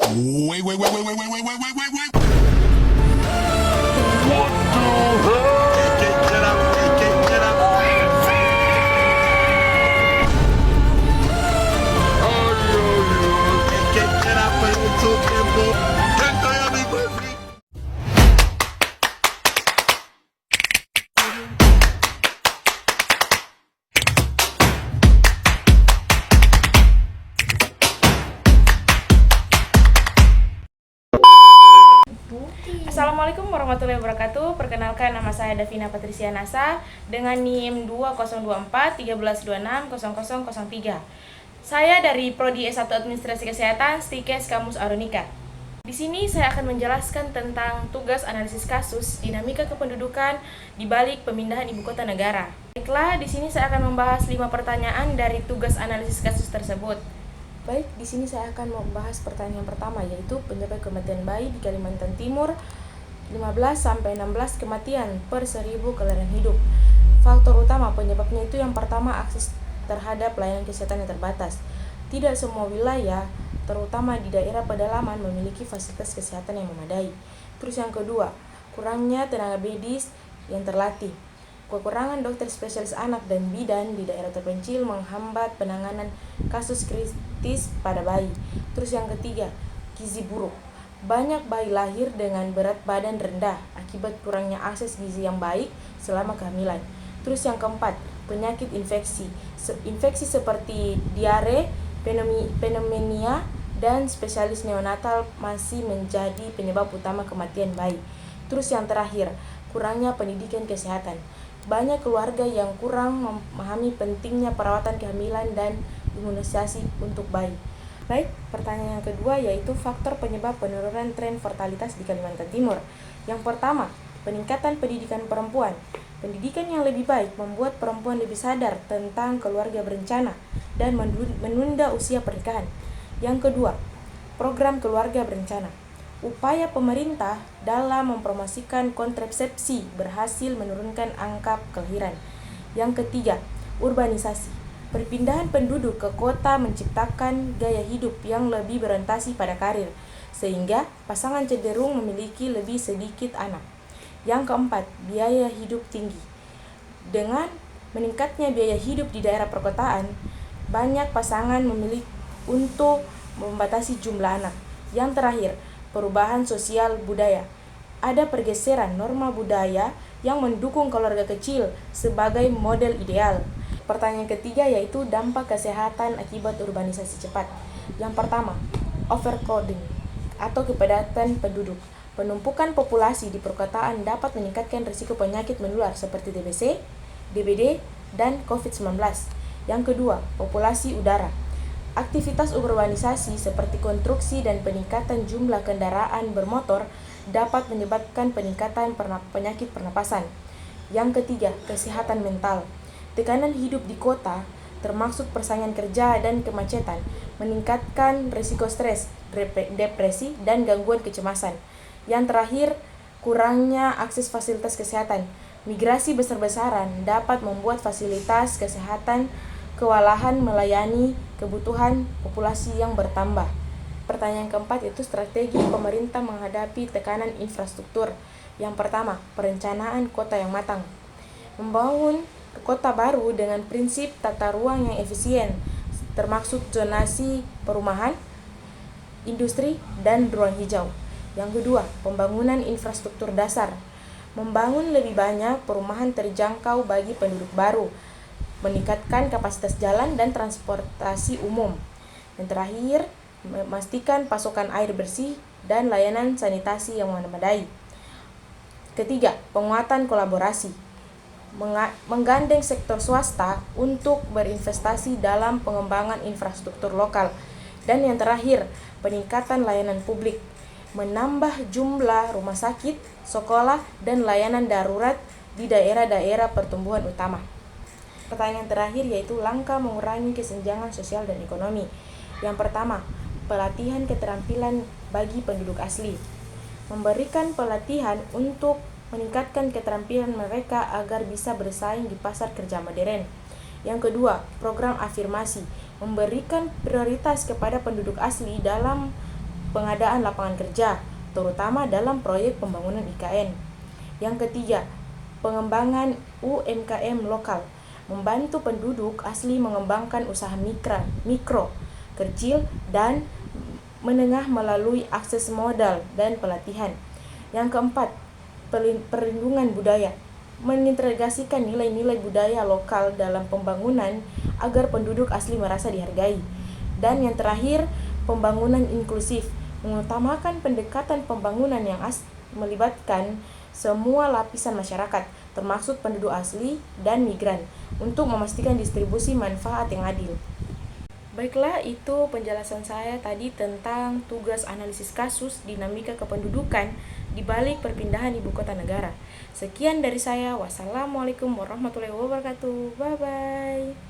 Wait, wait, wait, wait, wait, wait, wait, wait, wait, wait, wait. Get up, get up. Get up, tu tiempo. Estoy a mi perfil. Assalamualaikum warahmatullahi wabarakatuh. Perkenalkan, nama saya Davina Patricia Nasa dengan NIM 2024 1326 0003. Saya dari Prodi S1 Administrasi Kesehatan Stikes Kamus Aronika. Di sini saya akan menjelaskan tentang tugas analisis kasus dinamika kependudukan di balik pemindahan ibu kota negara. Baiklah, di sini saya akan membahas 5 pertanyaan dari tugas analisis kasus tersebut. Baik, di sini saya akan membahas pertanyaan pertama, yaitu penyebab kematian bayi di Kalimantan Timur 15-16 kematian per 1000 kelahiran hidup. Faktor utama penyebabnya itu yang pertama, akses terhadap layanan kesehatan yang terbatas. Tidak semua wilayah, terutama di daerah pedalaman, memiliki fasilitas kesehatan yang memadai. Terus yang kedua, kurangnya tenaga medis yang terlatih. Kekurangan dokter spesialis anak dan bidan di daerah terpencil menghambat penanganan kasus kritis pada bayi. Terus yang ketiga, gizi buruk. Banyak bayi lahir dengan berat badan rendah akibat kurangnya akses gizi yang baik selama kehamilan. Terus yang keempat, penyakit infeksi. Infeksi seperti diare, pneumonia, dan spesialis neonatal masih menjadi penyebab utama kematian bayi. Terus yang terakhir, kurangnya pendidikan kesehatan. Banyak keluarga yang kurang memahami pentingnya perawatan kehamilan dan imunisasi untuk bayi. Baik, pertanyaan yang kedua yaitu faktor penyebab penurunan tren mortalitas di Kalimantan Timur. Yang pertama, peningkatan pendidikan perempuan. Pendidikan yang lebih baik membuat perempuan lebih sadar tentang keluarga berencana dan menunda usia pernikahan. Yang kedua, program keluarga berencana. Upaya pemerintah dalam mempromosikan kontrasepsi berhasil menurunkan angka kelahiran. Yang ketiga, urbanisasi. Perpindahan penduduk ke kota menciptakan gaya hidup yang lebih berorientasi pada karir, sehingga pasangan cenderung memiliki lebih sedikit anak. Yang keempat, biaya hidup tinggi. Dengan meningkatnya biaya hidup di daerah perkotaan, banyak pasangan memilih untuk membatasi jumlah anak. Yang terakhir, perubahan sosial budaya. Ada pergeseran norma budaya yang mendukung keluarga kecil sebagai model ideal. Pertanyaan ketiga yaitu dampak kesehatan akibat urbanisasi cepat. Yang pertama, overcrowding atau kepadatan penduduk. Penumpukan populasi di perkotaan dapat meningkatkan risiko penyakit menular seperti TBC, DBD, dan COVID-19. Yang kedua, populasi udara. Aktivitas urbanisasi seperti konstruksi dan peningkatan jumlah kendaraan bermotor dapat menyebabkan peningkatan penyakit pernapasan. Yang ketiga, kesehatan mental. Tekanan hidup di kota, termasuk persaingan kerja dan kemacetan, meningkatkan risiko stres, depresi, dan gangguan kecemasan. Yang terakhir, kurangnya akses fasilitas kesehatan. Migrasi besar-besaran dapat membuat fasilitas kesehatan kewalahan melayani kebutuhan populasi yang bertambah. Pertanyaan keempat itu strategi pemerintah menghadapi tekanan infrastruktur. Yang pertama, perencanaan kota yang matang. Membangun kota baru dengan prinsip tata ruang yang efisien, termasuk zonasi perumahan, industri, dan ruang hijau. Yang kedua, pembangunan infrastruktur dasar. Membangun lebih banyak perumahan terjangkau bagi penduduk baru, meningkatkan kapasitas jalan dan transportasi umum. Yang terakhir, memastikan pasokan air bersih dan layanan sanitasi yang memadai. Ketiga, penguatan kolaborasi. Menggandeng sektor swasta untuk berinvestasi dalam pengembangan infrastruktur lokal. Dan yang terakhir, peningkatan layanan publik. Menambah jumlah rumah sakit, sekolah, dan layanan darurat di daerah-daerah pertumbuhan utama. Pertanyaan terakhir yaitu langkah mengurangi kesenjangan sosial dan ekonomi. Yang pertama, pelatihan keterampilan bagi penduduk asli. Memberikan pelatihan untuk meningkatkan keterampilan mereka agar bisa bersaing di pasar kerja modern. Yang kedua, program afirmasi. Memberikan prioritas kepada penduduk asli dalam pengadaan lapangan kerja, terutama dalam proyek pembangunan IKN. Yang ketiga, pengembangan UMKM lokal, membantu penduduk asli mengembangkan usaha mikro, kecil, dan menengah melalui akses modal dan pelatihan. Yang keempat, perlindungan budaya, mengintegrasikan nilai-nilai budaya lokal dalam pembangunan agar penduduk asli merasa dihargai. Dan yang terakhir, pembangunan inklusif, mengutamakan pendekatan pembangunan yang melibatkan semua lapisan masyarakat, termasuk penduduk asli dan migran, untuk memastikan distribusi manfaat yang adil. Baiklah, itu penjelasan saya tadi tentang tugas analisis kasus dinamika kependudukan di balik perpindahan ibu kota negara. Sekian dari saya. Wassalamualaikum warahmatullahi wabarakatuh. Bye-bye.